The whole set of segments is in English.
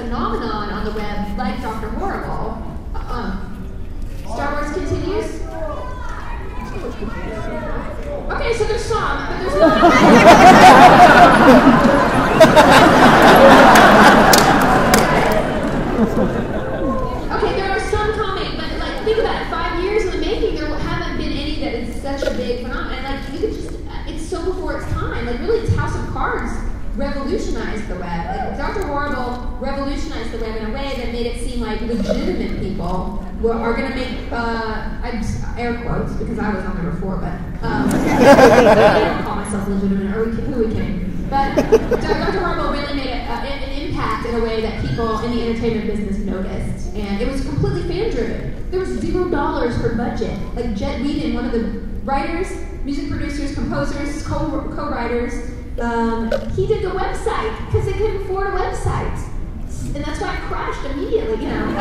phenomenon on the web like Dr. Horrible. Star Wars continues. Okay, so there's some, but there's not. Okay, there are some comics, but like think about it. 5 years in the making, there haven't been any that is such a big phenomenon. Like you could just, it's so before its time. Like really, it's House of Cards revolutionized the web. Like, Dr. Horrible revolutionized the web in a way that made it seem like legitimate people are going to make, air quotes, because I was on there before, but I don't call myself legitimate, or who we kidding? But Dr. Horrible really made an impact in a way that people in the entertainment business noticed, and it was completely fan-driven. There was $0 per budget. Like Jet Whedon, one of the writers, music producers, composers, co-writers, he did the website because they couldn't afford a website. And that's why it crashed immediately, you know. It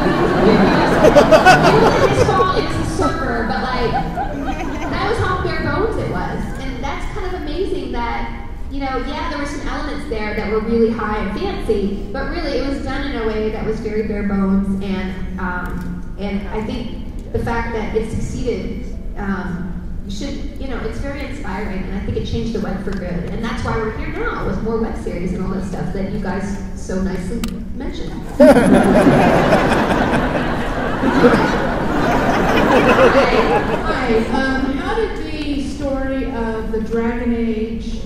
wasn't his fault, it was the server, but like, that was how bare bones it was. And that's kind of amazing that, you know, yeah, there were some elements there that were really high and fancy, but really it was done in a way that was very bare bones, and I think the fact that it succeeded, should, you know, it's very inspiring, and I think it changed the web for good. And that's why we're here now with more web series and all that stuff that you guys so nicely mentioned. Hi. How did the story of the Dragon Age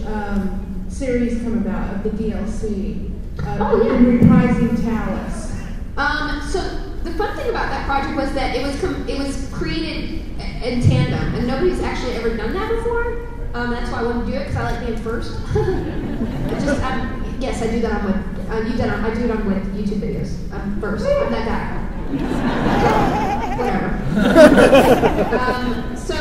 series come about, of the DLC? Reprising Talos. So the fun thing about that project was that it was created in tandem, and nobody's actually ever done that before. That's why I wanted to do it, because I like being first. Yes, I do that on with I do it on with YouTube videos. I'm first. I'm that guy. Whatever. So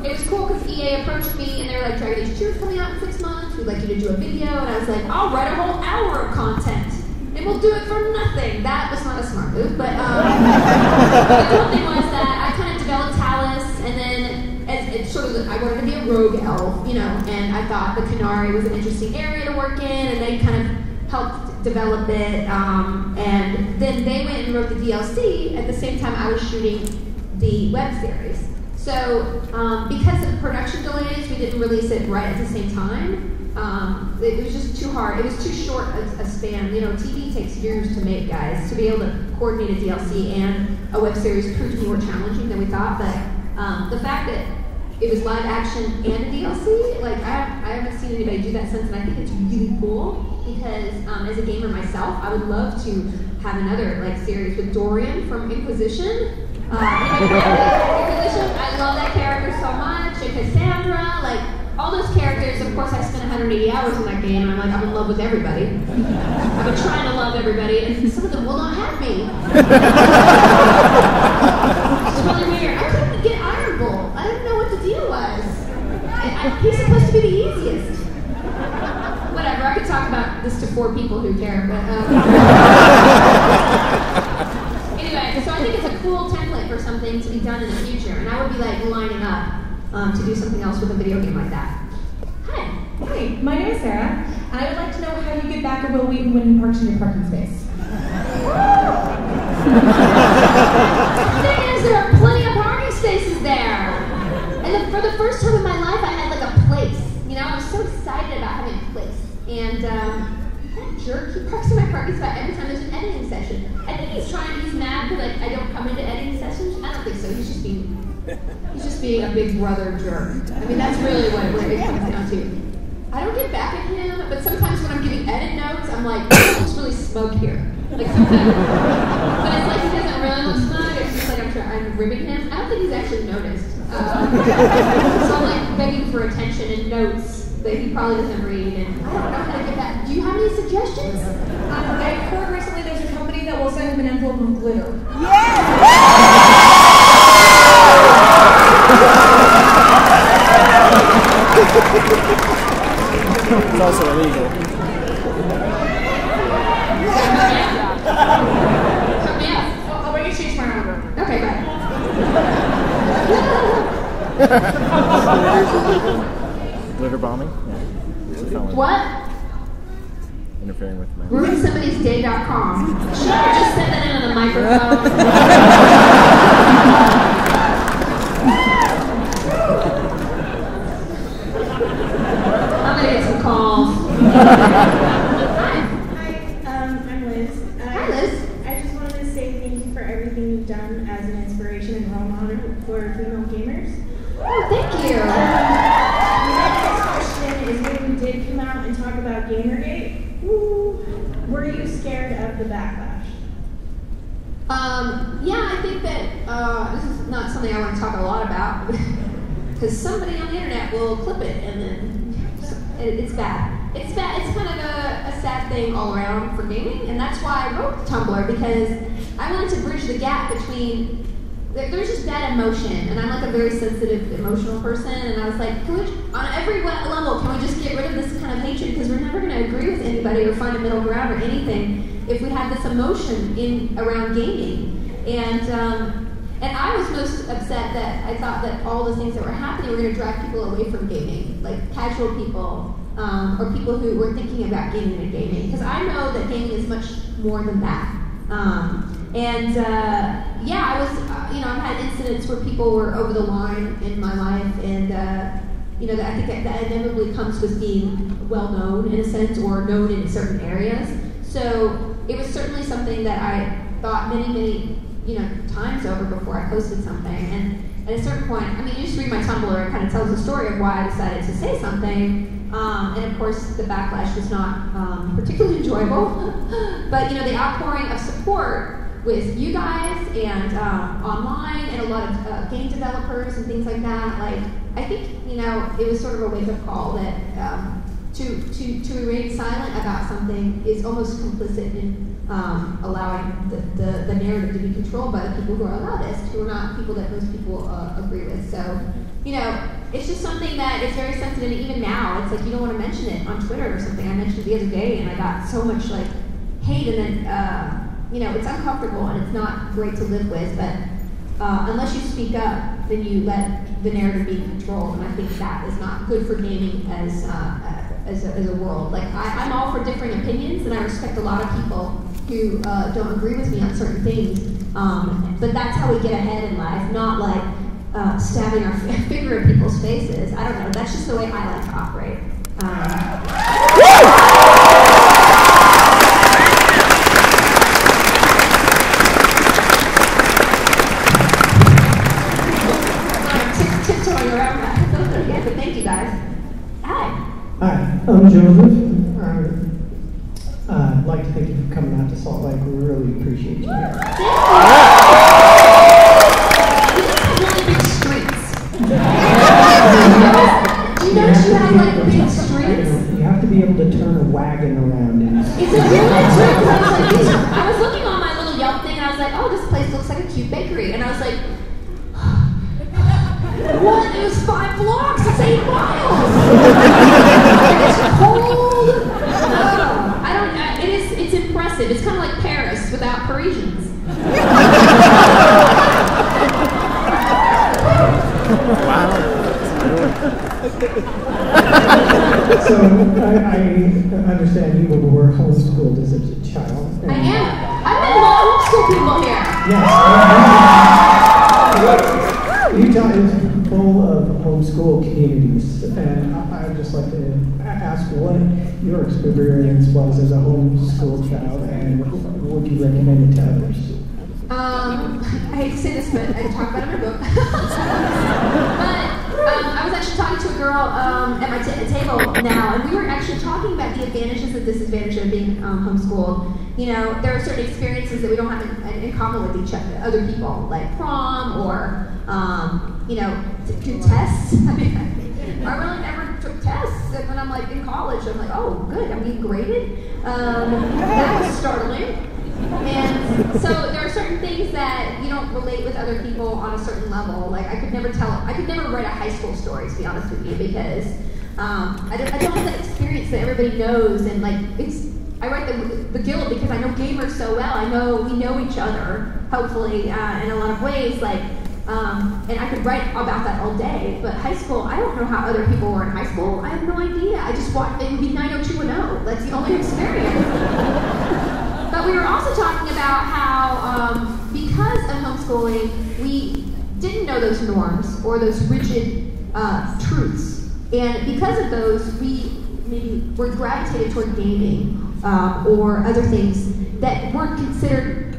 it was cool because EA approached me and they were like, Dragon Age 2 is coming out in 6 months. We'd like you to do a video, and I was like, I'll write a whole hour of content. And we'll do it for nothing. That was not a smart move, but the cool thing was that I kind of developed Talos, and then it's sort of, I wanted to be a rogue elf, you know, and I thought the Canary was an interesting area to work in, and they kind of helped develop it, and then they went and wrote the DLC at the same time I was shooting the web series. So because of production delays, we didn't release it right at the same time. It was just too hard. It was too short a span. You know, TV takes years to make, guys. To be able to coordinate a DLC and a web series proved to be more challenging than we thought. But the fact that it was live action and a DLC, like I haven't seen anybody do that since, and I think it's really cool because as a gamer myself, I would love to have another like series with Dorian from Inquisition. Inquisition, I love that character so much, and Cassandra, like. All those characters, of course, I spent 180 hours in that game, and I'm like, I'm in love with everybody. I've been trying to love everybody, and some of them will not have me. It's really weird. I couldn't get Iron Bull. I didn't know what the deal was. He's supposed to be the easiest. Whatever, I could talk about this to 4 people who care, but anyway, so I think it's a cool template for something to be done in the future, and I would be like lining up to do something else with a video game like that. Hi. Hi, my name is Sarah, and I would like to know how you get back a Will Wheaton when he parks in your parking space. The thing is, there are plenty of parking spaces there. And for the first time in my life, I had like a place. You know, I was so excited about having a place. And that jerk, he parks in my parking spot every time there's an editing session. I think he's mad because like, I don't come into editing sessions. I don't think so. He's just being a big brother jerk. I mean, that's really what it comes down to. I don't get back at him, but sometimes when I'm giving edit notes, I'm like, oh, looks really smug here. Like sometimes, but it's like he doesn't really look smug. It's just like I'm ribbing him. I don't think he's actually noticed. So I'm like begging for attention and notes that he probably doesn't read, and I don't know how to get back. Do you have any suggestions? I heard recently there's a company that will send him an envelope with glitter. It's also illegal. I'll bring you change my order. Okay, bye. Glitter bombing? Yeah. What? interfering with my... RuinSomebody'sDay.com. Should I just said that into the microphone? I'm gonna get some calls. Hi. I'm Liz. Hi, Liz. I just wanted to say thank you for everything you've done as an inspiration and role model for female gamers. Oh, thank you. My next question is, when you did come out and talk about Gamergate, were you scared of the backlash? Yeah, I think that this is not something I want to talk a lot about because somebody on the internet will clip it and then it's bad. It's bad. It's kind of a sad thing all around for gaming, and that's why I wrote Tumblr, because I wanted to bridge the gap between. There's just bad emotion, and I'm like a very sensitive, emotional person, and I was like, can we, on every level, can we just get rid of this kind of hatred, because we're never going to agree with anybody or find a middle ground or anything if we have this emotion around gaming. And I was most upset that I thought that all the things that were happening were going to drive people away from gaming, like casual people, or people who were thinking about gaming and gaming, because I know that gaming is much more than that. Yeah, I was, I've had incidents where people were over the line in my life, and, I think that inevitably comes with being well known in a sense, or known in certain areas. So it was certainly something that I thought many, times over before I posted something. And at a certain point, you just read my Tumblr, it kind of tells the story of why I decided to say something. And of course, the backlash was not particularly enjoyable. But the outpouring of support with you guys and online and a lot of game developers and things like that, I think it was sort of a wake-up call that to remain silent about something is almost complicit in allowing the narrative to be controlled by the people who are loudest, who are not people that most people agree with. So, it's just something that is very sensitive. And even now, it's like you don't want to mention it on Twitter or something. I mentioned it the other day, and I got so much hate, and then it's uncomfortable and it's not great to live with. But unless you speak up, then you let the narrative be controlled, and I think that is not good for gaming as a world. I'm all for differing opinions, and I respect a lot of people who don't agree with me on certain things. But that's how we get ahead in life, not stabbing our finger in people's faces. I don't know. That's just the way I like to operate. Tiptoeing around that. Yeah, but thank you guys. Hi. Hi, I'm Joseph. I'd like to thank you for coming out to Salt Lake. We really appreciate you here. Thank you. Really big streets. Do you notice you have big streets? You have to be able to turn a wagon around. Is it really true? I was looking on my little Yelp thing, and I was like, oh, this place looks like a cute bakery. And I was like, what? It was 5 blocks. It's 8 miles. It's cold. It's impressive. It's kind of like Paris without Parisians. Wow. So I understand you were homeschooled as a child. I am. I've met a lot of homeschool people here. Yes. Utah is full of homeschool communities, and I'd just like to ask what your experience was as a homeschool child, and would you recommend it to others? I hate to say this, but I talk about it in my book. But I was actually talking to a girl at my table now, and we were actually talking about the advantages and disadvantages of being homeschooled. There are certain experiences that we don't have in common with other people, like prom or, tests. I really never took tests, and when I'm in college, I'm like, oh, good, I'm getting graded. That was startling. And so there are certain things that you don't relate with other people on a certain level. I could never write a high school story, to be honest with you, because I don't have that experience that everybody knows, and I write the Guild because I know gamers so well. We know each other, hopefully, in a lot of ways. And I could write about that all day, but high school, I don't know how other people were in high school. I have no idea. I just watched, it would be 90210. That's the only experience. But we were also talking about how, because of homeschooling, we didn't know those norms or those rigid truths. And because of those, we maybe were gravitated toward gaming or other things that weren't considered,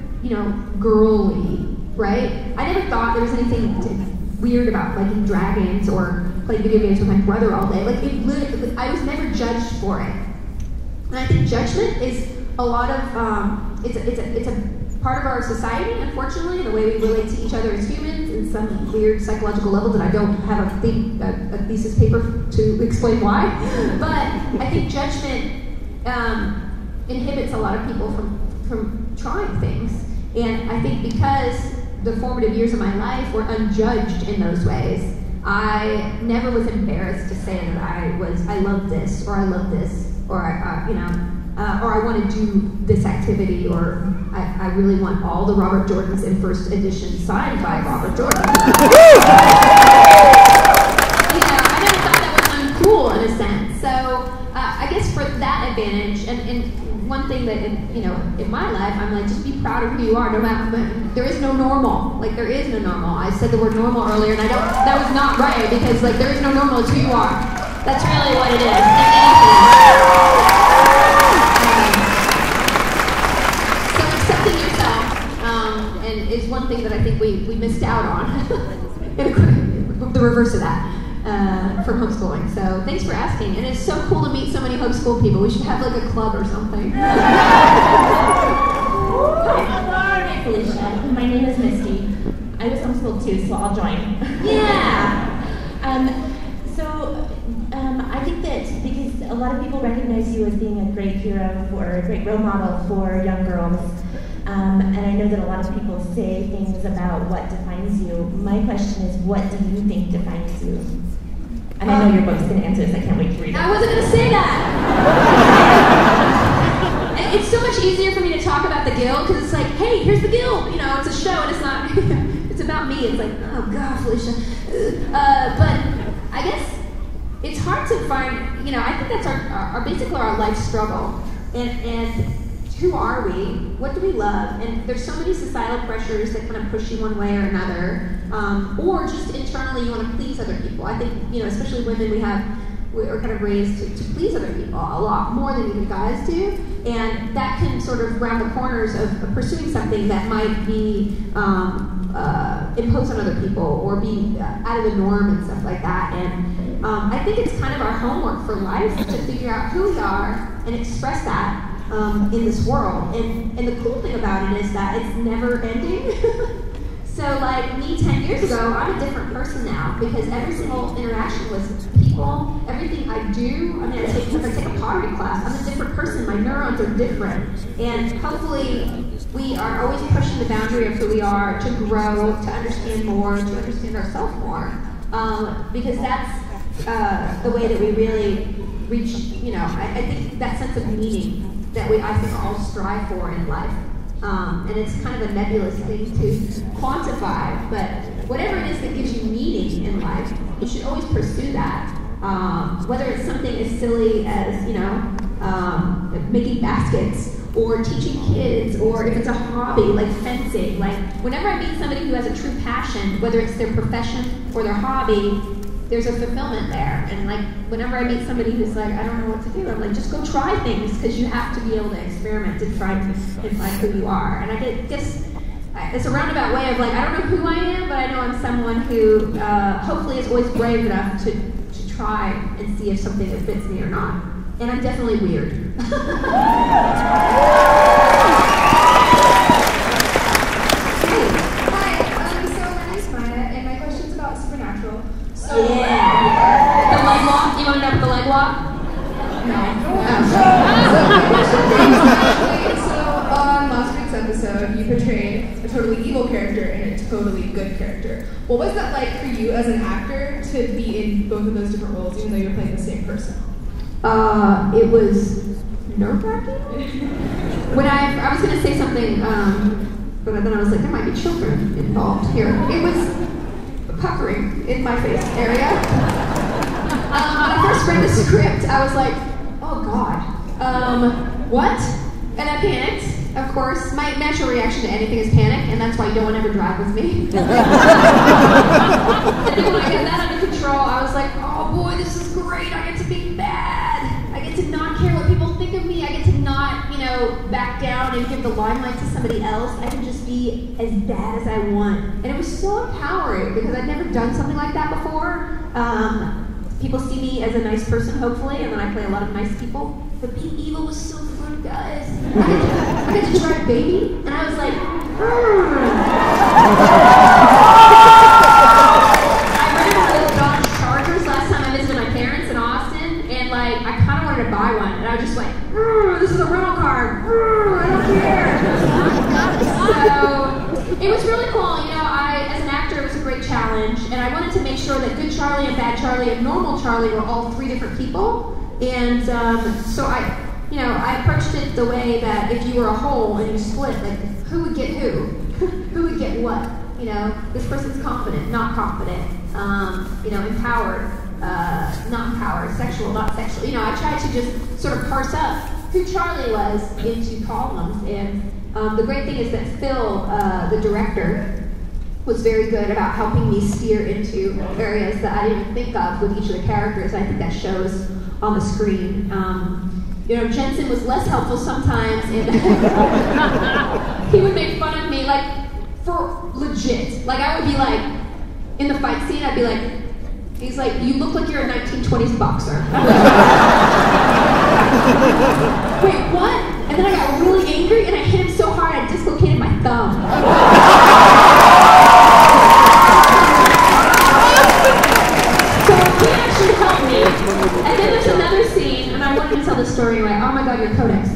girly, right? I never thought there was anything weird about playing dragons or playing video games with my brother all day. Like, it literally, I was never judged for it. And I think judgment is a lot of, it's a part of our society, unfortunately, the way we relate to each other as humans in some weird psychological level that I don't have a thesis paper to explain why. But I think judgment inhibits a lot of people from trying things. And I think because the formative years of my life were unjudged in those ways, I never was embarrassed to say that I love this, or I love this, or or I want to do this activity, or I really want all the Robert Jordans in first edition signed by Robert Jordan. I never thought that was uncool in a sense. So I guess for that advantage, and one thing that in my life, I'm like, just be proud of who you are. No matter, there is no normal. Like, there is no normal. I said the word normal earlier, and that was not right, because like there is no normal. It's who you are. That's really what it is. So accepting yourself, and is one thing that I think we missed out on. The reverse of that. From homeschooling. So thanks for asking. And it's so cool to meet so many homeschooled people. We should have like a club or something. Hi, Felicia. My name is Misty. I was homeschooled too, so I'll join. Yeah. I think that because a lot of people recognize you as being a great hero or a great role model for young girls, and I know that a lot of people say things about what defines you. My question is, what do you think defines you? And I know your book's going to answer this. I can't wait to read it. I wasn't going to say that. It's so much easier for me to talk about the Guild, because it's like, hey, here's the Guild. It's a show, and it's not. It's about me. It's like, oh God, Felicia. But I guess it's hard to find. I think that's our basically our life struggle. And who are we? What do we love? And there's so many societal pressures that kind of push you one way or another, or just internally you want to please other people. I think, especially women, we are kind of raised to please other people a lot more than even guys do, and that can sort of round the corners of pursuing something that might be imposed on other people or be out of the norm and stuff like that. And I think it's kind of our homework for life to figure out who we are and express that in this world. And the cool thing about it is that it's never ending. So like me 10 years ago, I'm a different person now, because every single interaction with people, everything I do, if I take a pottery class, I'm a different person. My neurons are different. And hopefully we are always pushing the boundary of who we are to grow, to understand more, to understand ourselves more. Because that's the way that we really reach, I think that sense of meaning that I think all strive for in life. And it's kind of a nebulous thing to quantify, but whatever it is that gives you meaning in life, you should always pursue that. Whether it's something as silly as, making baskets, or teaching kids, or if it's a hobby like fencing. Like, whenever I meet somebody who has a true passion, whether it's their profession or their hobby, there's a fulfillment there. And like, whenever I meet somebody who's like, I don't know what to do, I'm like, just go try things, because you have to be able to experiment and try and find who you are. And I guess it's a roundabout way of like, I don't know who I am, but I know I'm someone who hopefully is always brave enough to try and see if something that fits me or not. And I'm definitely weird. Hi, so my name's Maya, and my question's about Supernatural. So, yeah. The leg walk? You want to know about the leg walk? No. So on last week's episode, you portrayed a totally evil character and a totally good character. What was that like for you as an actor to be in both of those different roles, even though you're playing the same person? It was nerve-wracking. When I was going to say something but then I was like, there might be children involved here. It was puckering in my face area. When I first read the script, I was like, oh God, what? And I panicked, of course. My natural reaction to anything is panic, and that's why no one ever drive with me. And then when I got that under control, I was like, oh boy, this is great. I get to be bad. I get to not care what people think of me. I get to not, back down and give the limelight to somebody else. I can just be as bad as I want. And it was so empowering because I'd never done something like that before. People see me as a nice person, hopefully, and then I play a lot of nice people. But being evil was so fun, guys. I got to drive baby, and I was like, I rented a little Dodge Chargers last time I visited my parents in Austin, and I kind of wanted to buy one, and I was just like, this is a rental car, I don't care. So it was really cool. As an actor, it was a great challenge, and I wanted to make sure that good Charlie and bad Charlie and normal Charlie were all three different people. And so I approached it the way that if you were a whole and you split, who would get who? Who would get what? This person's confident, not confident, empowered, not empowered, sexual, not sexual. I tried to just sort of parse up who Charlie was into columns. And the great thing is that Phil, the director, was very good about helping me steer into areas that I didn't think of with each of the characters. I think that shows on the screen. Jensen was less helpful sometimes, and he would make fun of me, for legit. I would be in the fight scene, I'd be he's like, you look like you're a 1920s boxer. Wait, what? And then I got really angry, and I hit him so hard I dislocated my thumb. And then there's another scene, and I wanted to tell this story anyway. Oh my God, your codex.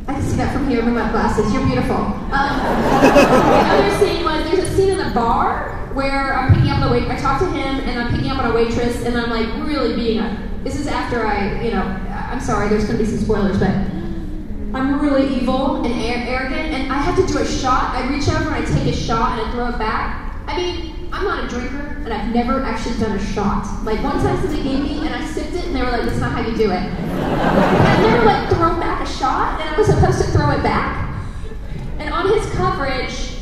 I can see that from here with my glasses. You're beautiful. The other scene was, there's a scene in the bar where I'm picking up on a wait. I talk to him, and I'm picking up on a waitress, and I'm really being this is after I'm sorry, there's going to be some spoilers, but I'm really evil and arrogant, and I have to do a shot. I reach over and I take a shot and I throw it back. I'm not a drinker, and I've never actually done a shot. One time somebody gave me, and I sipped it, and they were like, that's not how you do it. I've never, thrown back a shot, and I was supposed to throw it back. And on his coverage,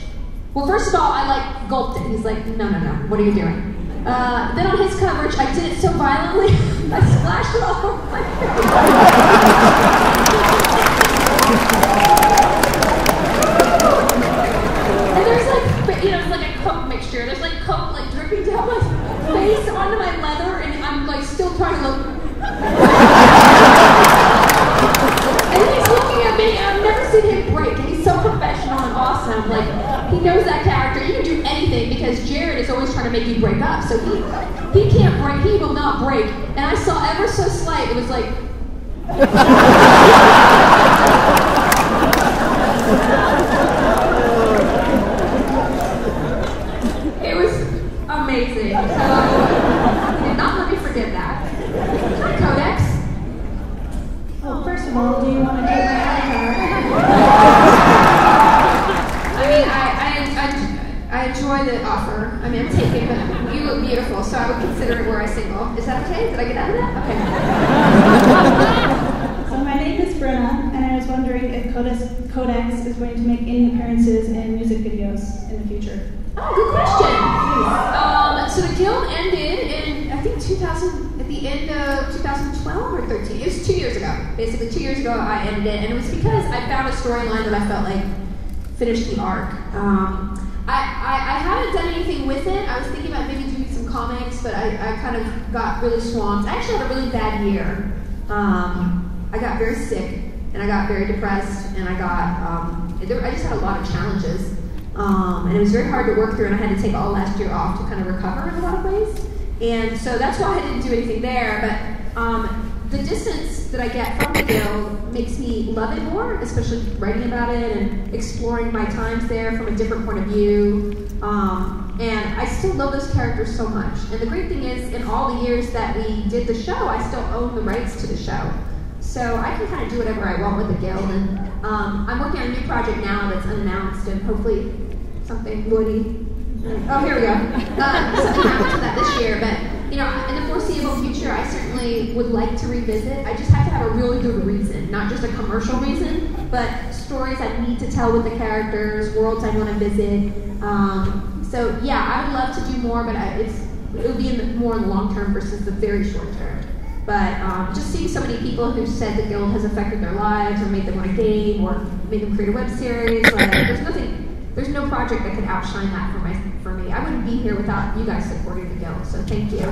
well, first of all, I, gulped it. He's like, no, what are you doing? Then on his coverage, I did it so violently, I splashed it all over my face. And there's it's like a Coke mixture. There's Coke dripping down my face onto my leather, and I'm still trying to look. And then he's looking at me, and I've never seen him break. And he's so professional and awesome. He knows that character. He can do anything because Jared is always trying to make you break up. So he can't break. He will not break. And I saw ever so slight. It was amazing. So, he did not let me forget that. Hi, Codex. Well, first of all, do you want to do my avatar? I enjoy the offer. I'm taking it, but you look beautiful, so I would consider it were I single. Is that okay? Did I get out of that? Okay. So my name is Brenna, and I was wondering if Codex is going to make any appearances in music videos in the future. Oh, good question. So the guild ended in, I think, at the end of 2012 or 13. It was 2 years ago. Basically, 2 years ago I ended it, and it was because I found a storyline that I felt finished the arc. I haven't done anything with it. I was thinking about maybe doing some comics, but I kind of got really swamped. I actually had a really bad year. I got very sick, and I got very depressed, and I just had a lot of challenges. And it was very hard to work through, and I had to take all last year off to kind of recover in a lot of ways. And so that's why I didn't do anything there. But the distance that I get from the guild makes me love it more, especially writing about it and exploring my times there from a different point of view. And I still love those characters so much. And the great thing is, in all the years that we did the show, I still own the rights to the show. So I can kind of do whatever I want with the guild. And I'm working on a new project now that's unannounced, and hopefully something woody. Oh, here we go. Something happened to that this year, but in the foreseeable future, I certainly would like to revisit. I just have to have a really good reason, not just a commercial reason, but stories I need to tell with the characters, worlds I want to visit. So yeah, I would love to do more, but it would be more in the long term versus the very short term. But just seeing so many people who said the guild has affected their lives or made them want to game or made them create a web series, like, there's no project that could outshine that for me. I wouldn't be here without you guys supporting the guild, so thank you.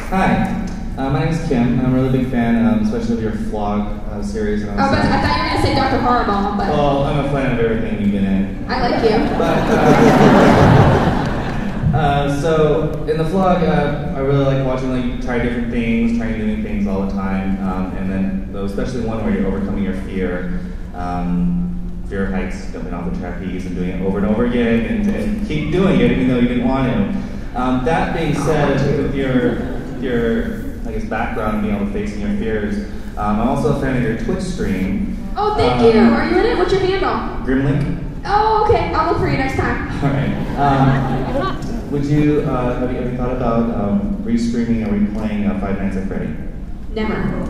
Hi, my name is Kim. I'm a really big fan, especially of your vlog series. And but I thought you were going to say Dr. Horrible, but... Well, I'm a fan of everything you've been in. I like you. So, in the vlog, I really like watching you try different things, trying new things all the time, and then especially one where you're overcoming your fear. Fear of heights, jumping off the trapeze and doing it over and over again, and keep doing it even though you didn't want to. That being said, with your I guess background, being able to face your fears, I'm also a fan of your Twitch stream. Oh, thank you. Are you in it? What's your handle? Grimlink. Oh, okay. I'll look for you next time. All right. Would you have you ever thought about restreaming or replaying Five Nights at Freddy? Never. Five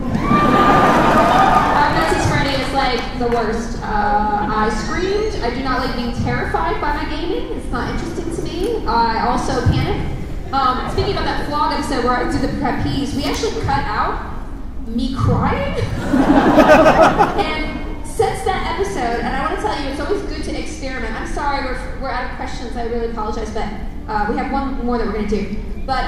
Nights at Freddy is like the worst. I screamed. I do not like being terrified by my gaming. It's not interesting to me. I also panic. Speaking about that vlog episode where I do the trapeze, we actually cut out me crying. And since that episode, and I want to tell you, it's always good to experiment. I'm sorry, we're out of questions. I really apologize, but we have one more that we're going to do. But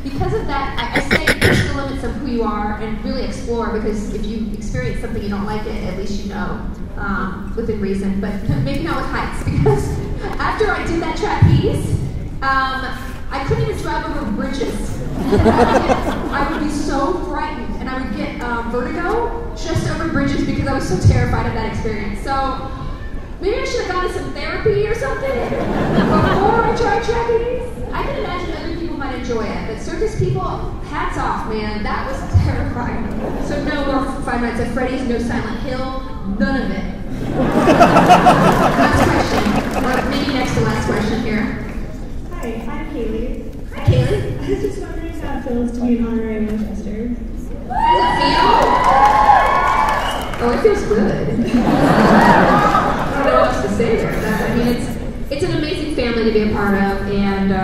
because of that, I say push the limits of who you are and really explore, because if you experience something you don't like it, at least you know within reason. But maybe not with heights, because after I did that trapeze, I couldn't even drive over bridges. I would be so frightened, and I would get vertigo just over bridges because I was so terrified of that experience. So maybe I should have gone to some therapy or something before I tried trapeze. I can imagine other people might enjoy it, but circus people, hats off, man. That was terrifying. So no more Five Nights at Freddy's, no Silent Hill, none of it. Last question, or maybe next to last question here. Hi, I'm Kaylee. Hi, Kaylee. I was just wondering how it feels to be an honorary Manchester. How does it feel? Oh, it feels good. I don't know what else to say there. I mean, it's an amazing family to be a part of, and I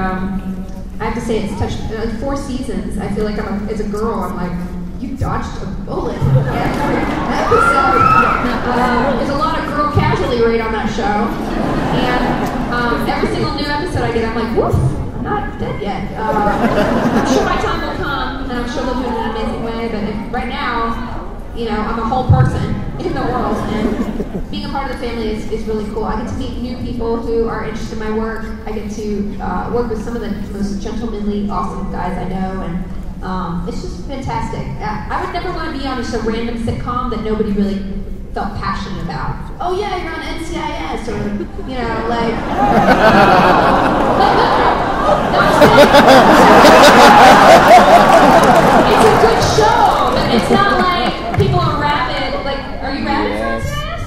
have to say it's touched 4 seasons. I feel like as a girl, I'm like, you dodged a bullet every episode. There's a lot of girl casualty rate on that show, and every single new episode I get, I'm like, woof, I'm not dead yet. I'm sure my time will come, and I'm sure they'll do it in an amazing way, but right now, I'm a whole person in the world, and being a part of the family is really cool. I get to meet new people who are interested in my work. I get to work with some of the most gentlemanly, awesome guys I know, and it's just fantastic. I would never want to be on just a random sitcom that nobody really felt passionate about. Oh yeah, you're on NCIS, or like. It's a good show, but it's not like people are rabid. Like, are you rabid for NCIS?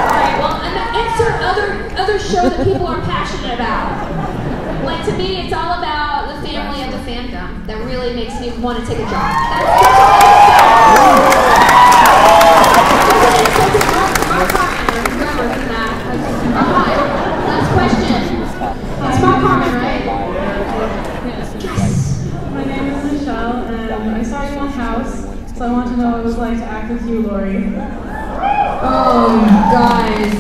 Alright, well, insert other show that people are passionate about. Like, to me, it's all about the family of the fandom that really makes me want to take a job. That's last question. It's Mark Harmon, right? Yes. My name is Michelle, and I saw you on House, so I want to know what it was like to act with you, Lori. Oh, guys.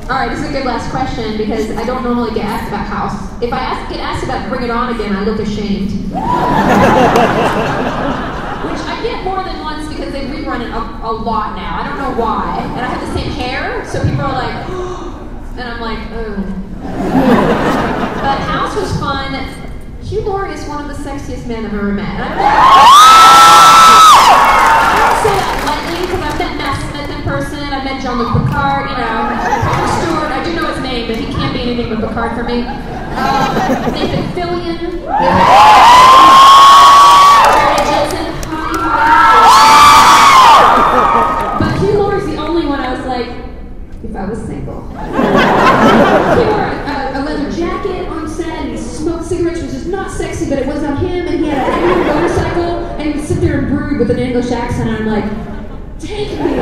Alright, this is a good last question because I don't normally get asked about House. If I get asked about Bring It On Again, I look ashamed. Which I get more than once because they rerun it a lot now. I don't know why. And I have the same hair, so people are like, and I'm like, oh. But House was fun. Hugh Laurie is one of the sexiest men I've ever met. And I don't say that lightly because I've met Matt Smith in person, I've met Jean-Luc Picard, Stewart, I do know his name, but he can't be anything but Picard for me. Nathan Fillion, Jensen, rude with an English accent, and I'm like, take me.